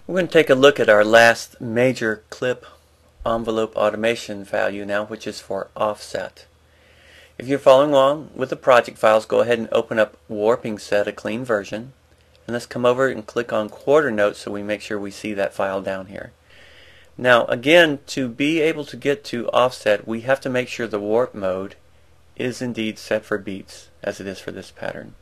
We're going to take a look at our last major clip envelope automation value now, which is for offset. If you're following along with the project files, go ahead and open up Warping Set, a clean version, and let's come over and click on quarter notes so we make sure we see that file down here. Now again, to be able to get to offset, we have to make sure the warp mode is indeed set for beats, as it is for this pattern.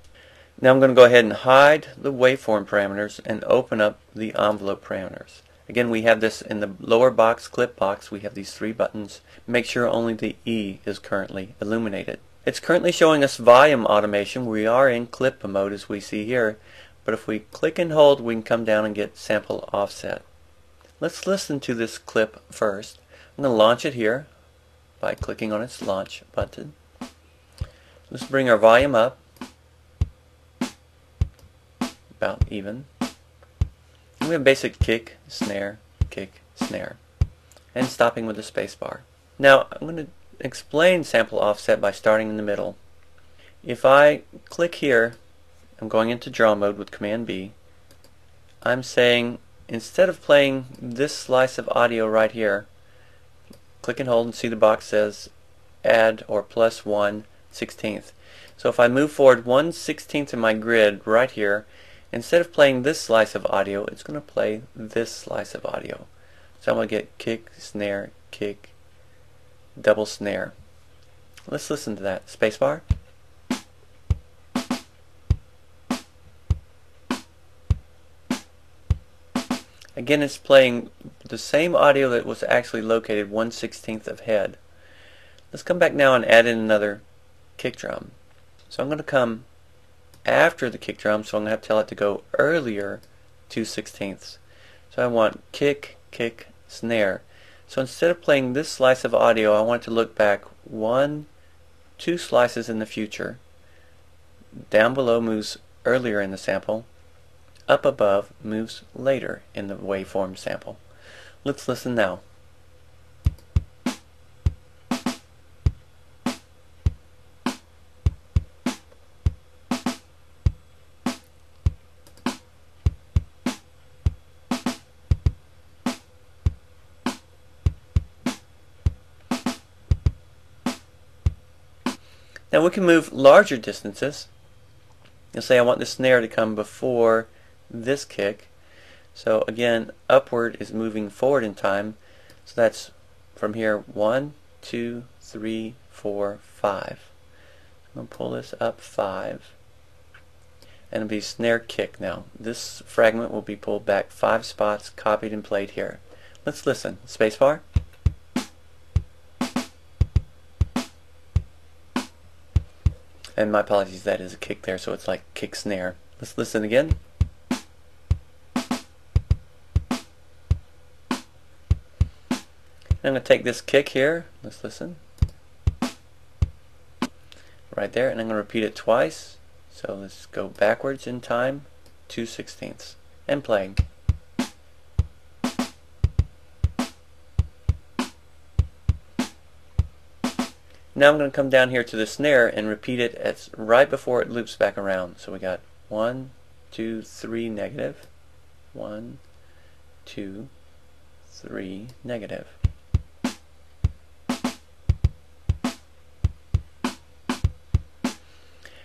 Now I'm going to go ahead and hide the waveform parameters and open up the envelope parameters. Again, we have this in the lower box, clip box. We have these three buttons. Make sure only the E is currently illuminated. It's currently showing us volume automation. We are in clip mode as we see here, but if we click and hold, we can come down and get sample offset. Let's listen to this clip first. I'm going to launch it here by clicking on its launch button. Let's bring our volume up about even. We have basic kick, snare, and stopping with the space bar. Now I'm going to explain sample offset by starting in the middle. If I click here, I'm going into draw mode with Command B. I'm saying instead of playing this slice of audio right here, click and hold and see the box says add or plus 1/16. So if I move forward 1/16 in my grid right here, instead of playing this slice of audio, it's going to play this slice of audio. So I'm going to get kick, double snare. Let's listen to that. Spacebar. Again, it's playing the same audio that was actually located 1/16 of head. Let's come back now and add in another kick drum. So I'm going to come after the kick drum, so I'm going to have to tell it to go earlier 2/16. So I want kick, snare. So instead of playing this slice of audio, I want it to look back 2 slices in the future. Down below moves earlier in the sample. Up above moves later in the waveform sample. Let's listen now. Now we can move larger distances. You'll say I want the snare to come before this kick. So again, upward is moving forward in time. So that's from here 1, 2, 3, 4, 5. I'm going to pull this up 5. And it'll be snare kick now. This fragment will be pulled back 5 spots, copied and played here. Let's listen. Spacebar. And my apologies, that is a kick there, so it's like kick snare. Let's listen again. I'm going to take this kick here. Let's listen. Right there, and I'm going to repeat it twice. So let's go backwards in time, 2/16, and playing. Now I'm going to come down here to the snare and repeat it as right before it loops back around. So we got 1, 2, 3, negative. 1, 2, 3, negative.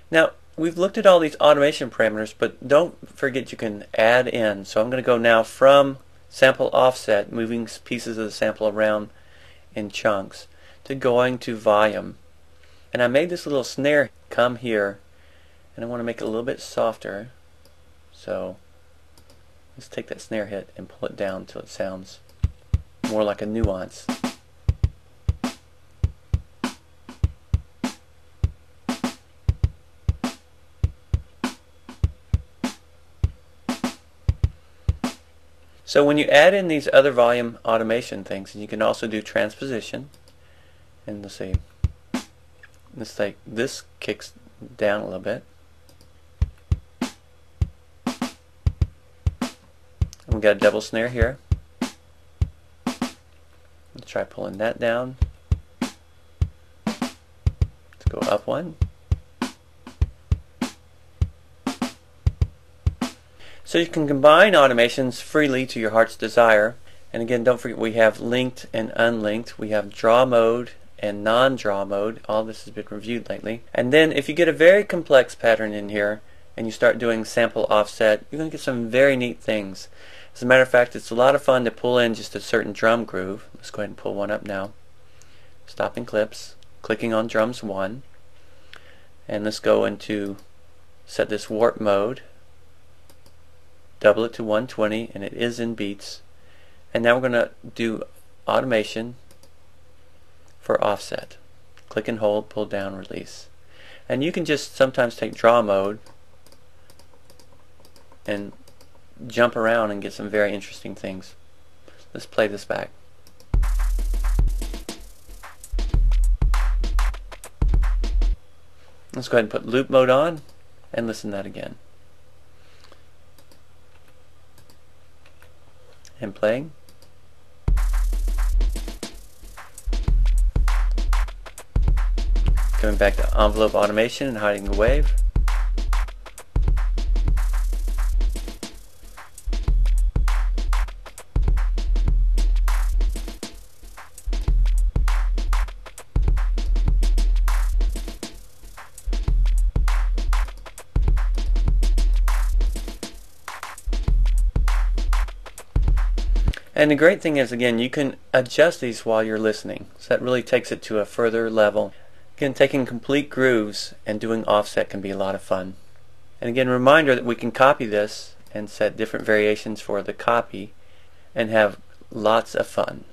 Now we've looked at all these automation parameters, but don't forget you can add in. So I'm going to go now from sample offset, moving pieces of the sample around in chunks, to going to volume. And I made this little snare come here, and I want to make it a little bit softer. So let's take that snare hit and pull it down until it sounds more like a nuance. So when you add in these other volume automation things, and you can also do transposition, and let's see, let's take this kicks down a little bit. And we got a double snare here. Let's try pulling that down. Let's go up one. So you can combine automations freely to your heart's desire. And again, don't forget we have linked and unlinked. We have draw mode and non-draw mode. All this has been reviewed lately. And then if you get a very complex pattern in here and you start doing sample offset, you're going to get some very neat things. As a matter of fact, it's a lot of fun to pull in just a certain drum groove. Let's go ahead and pull one up now. Stopping clips, clicking on drums 1, and let's go into set this warp mode, double it to 120, and it is in beats. And now we're going to do automation for offset. Click and hold, pull down, release. And you can just sometimes take draw mode and jump around and get some very interesting things. Let's play this back. Let's go ahead and put loop mode on and listen to that again. And playing. Coming back to envelope automation and hiding the wave. And the great thing is, again, you can adjust these while you're listening. So that really takes it to a further level. Again, taking complete grooves and doing offset can be a lot of fun. And again, reminder that we can copy this and set different variations for the copy and have lots of fun.